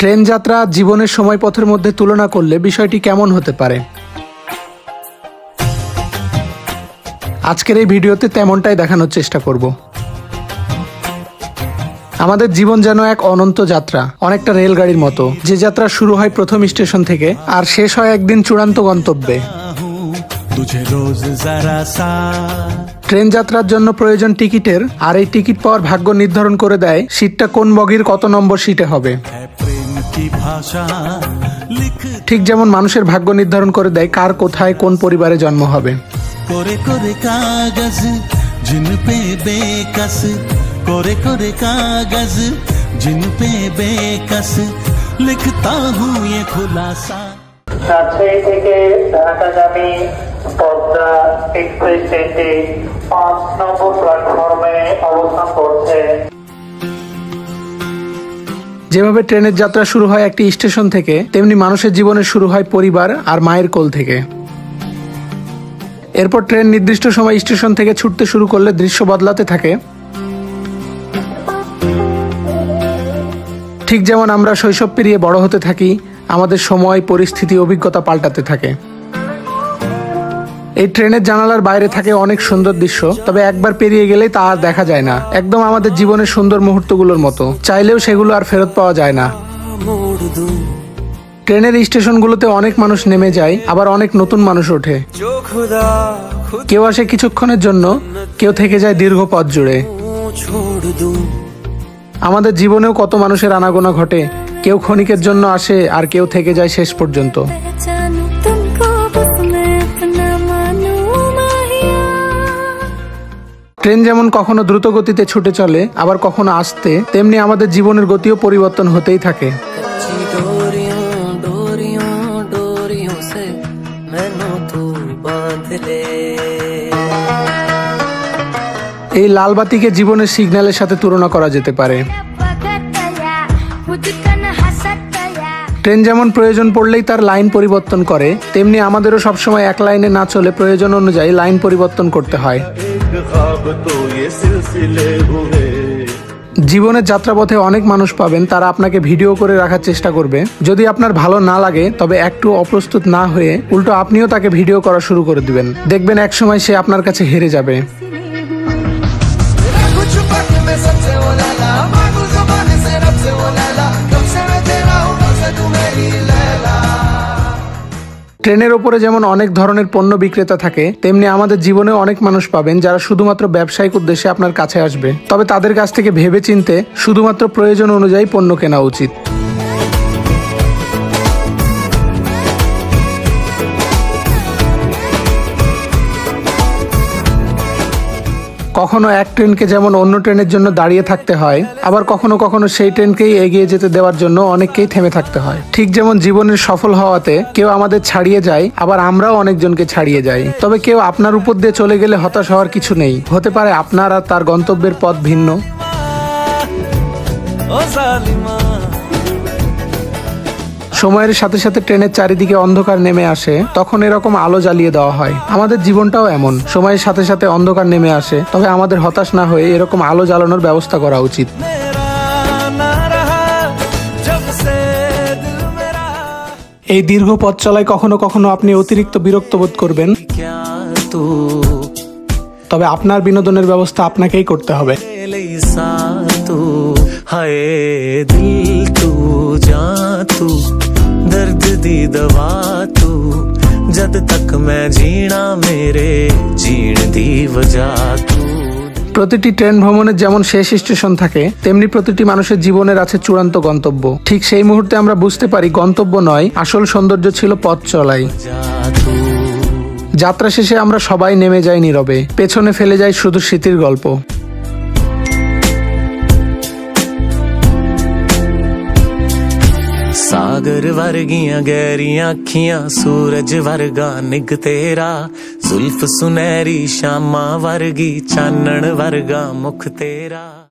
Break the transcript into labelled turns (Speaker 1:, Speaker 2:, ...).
Speaker 1: Train যাত্রা জীবনের সময়পথের মধ্যে তুলনা করলে বিষয়টি কেমন হতে পারে? আজকের এই ভিডিওতে তেমনটাই দেখানোর চেষ্টা করব। আমাদের জীবন যেন এক অনন্ত যাত্রা, অনেকটা রেলগাড়ির মতো, যে যাত্রা শুরু হয় প্রথম স্টেশন থেকে আর শেষ হয় একদিন চূড়ান্ত গন্তব্যে। ট্রেন যাত্রার জন্য প্রয়োজন টিকিটের, আর এই টিকিট পাওয়ার ভাগ্য নির্ধারণ করে দেয় সিটটা কোন বগির কত নম্বর সিটে হবে। ঠিক যেমন মানুষের ভাগ্য নির্ধারণ করে দেয় কার কোথায় কোন পরিবারে জন্ম হবে।
Speaker 2: রাজশাহী থেকে ঢাকাগামী পদ্মা এক্সপ্রেস ট্রেনটি ৫ নম্বর প্ল্যাটফর্মে অবস্থান করছে।
Speaker 1: যেভাবে ট্রেনের যাত্রা শুরু হয় একটি স্টেশন থেকে, তেমনি মানুষের জীবনে শুরু হয় পরিবার আর মায়ের কোল থেকে। এরপর ট্রেন নির্দিষ্ট সময় স্টেশন থেকে ছুটতে শুরু করলে দৃশ্য বদলাতে থাকে। ঠিক যেমন আমরা শৈশব পেরিয়ে বড় হতে থাকি, আমাদের সময়, পরিস্থিতি, অভিজ্ঞতা পাল্টাতে থাকে। এই ট্রেনের জানালার বাইরে থাকে অনেক সুন্দর দৃশ্য, তবে একবার পেরিয়ে গেলেই তা আর দেখা যায় না। একদম আমাদের জীবনের সুন্দর মুহূর্তগুলোর মতো, চাইলেও সেগুলো আর ফেরত পাওয়া যায় না। ট্রেনের স্টেশনগুলোতে অনেক মানুষ নেমে যায়, আবার অনেক নতুন মানুষ ওঠে। কেউ আসে কিছুক্ষণের জন্য, কেউ থেকে যায় দীর্ঘ পথ জুড়ে। আমাদের জীবনেও কত মানুষের আনাগোনা ঘটে, কেউ ক্ষণিকের জন্য আসে আর কেউ থেকে যায় শেষ পর্যন্ত। ট্রেন যেমন কখনো দ্রুত গতিতে ছুটে চলে, আবার কখনো আস্তে, তেমনি আমাদের জীবনের গতিও পরিবর্তন হতেই থাকে। এই লাল বাতিকে জীবনের সিগন্যালের সাথে তুলনা করা যেতে পারে। ট্রেন যেমন প্রয়োজন পড়লেই তার লাইন পরিবর্তন করে, তেমনি আমাদেরও সবসময় এক লাইনে না চলে প্রয়োজন অনুযায়ী লাইন পরিবর্তন করতে হয়। জীবনের যাত্রাপথে অনেক মানুষ পাবেন, তারা আপনাকে ভিডিও করে রাখার চেষ্টা করবে। যদি আপনার ভালো না লাগে, তবে একটু অপ্রস্তুত না হয়ে উল্টো আপনিও তাকে ভিডিও করা শুরু করে দিবেন। দেখবেন একসময় সে আপনার কাছে হেরে যাবে। ট্রেনের ওপরে যেমন অনেক ধরনের পণ্য বিক্রেতা থাকে, তেমনি আমাদের জীবনে অনেক মানুষ পাবেন যারা শুধুমাত্র ব্যবসায়িক উদ্দেশ্যে আপনার কাছে আসবে। তবে তাদের কাছ থেকে ভেবে চিন্তে শুধুমাত্র প্রয়োজন অনুযায়ী পণ্য কেনা উচিত। কখনো এক ট্রেনকে যেমন অন্য ট্রেনের জন্য দাঁড়িয়ে থাকতে হয়, আবার কখনো কখনো সেই ট্রেনকেই এগিয়ে যেতে দেওয়ার জন্য অনেককেই থেমে থাকতে হয়। ঠিক যেমন জীবনের সফল হওয়াতে কেউ আমাদের ছাড়িয়ে যায়, আবার আমরাও অনেকজনকে ছাড়িয়ে যাই। তবে কেউ আপনার উপর দিয়ে চলে গেলে হতাশ হওয়ার কিছু নেই, হতে পারে আপনার আর তার গন্তব্যের পথ ভিন্ন। সময়ের সাথে সাথে ট্রেনের চারিদিকে অন্ধকার নেমে আসে, তখন এরকম আলো জ্বালিয়ে দেওয়া হয়। আমাদের জীবনটাও এমন, সময়ের সাথে সাথে অন্ধকার নেমে আসে, তবে আমাদের হতাশ না হয়ে এরকম আলো জ্বালানোর ব্যবস্থা করা উচিত। এই দীর্ঘ পথ চলায় কখনো কখনো আপনি অতিরিক্ত বিরক্ত বোধ করবেন, তবে আপনার বিনোদনের ব্যবস্থা আপনাকেই করতে হবে। दर्द दी दवा तू जद तक मैं जीना मेरे जीण दी वजह तू। প্রতিটি ট্রেন ভ্রমণের যেমন শেষ স্টেশন থাকে, তেমনি প্রতিটি মানুষের জীবনের আছে চূড়ান্ত গন্তব্য। ঠিক সেই মুহূর্তে আমরা বুঝতে পারি গন্তব্য নয়, আসল সৌন্দর্য ছিল পথ চলাই। যাত্রা শেষে আমরা সবাই নেমে যাই নীরবে, পেছনে ফেলে যাই শুধু স্মৃতির গল্প।
Speaker 3: सागर वर्गियां गहरियां अखियां, सूरज वर्गा निग तेरा, जुल्फ सुनहरी शामा वर्गी, चानन वर्गा मुख तेरा।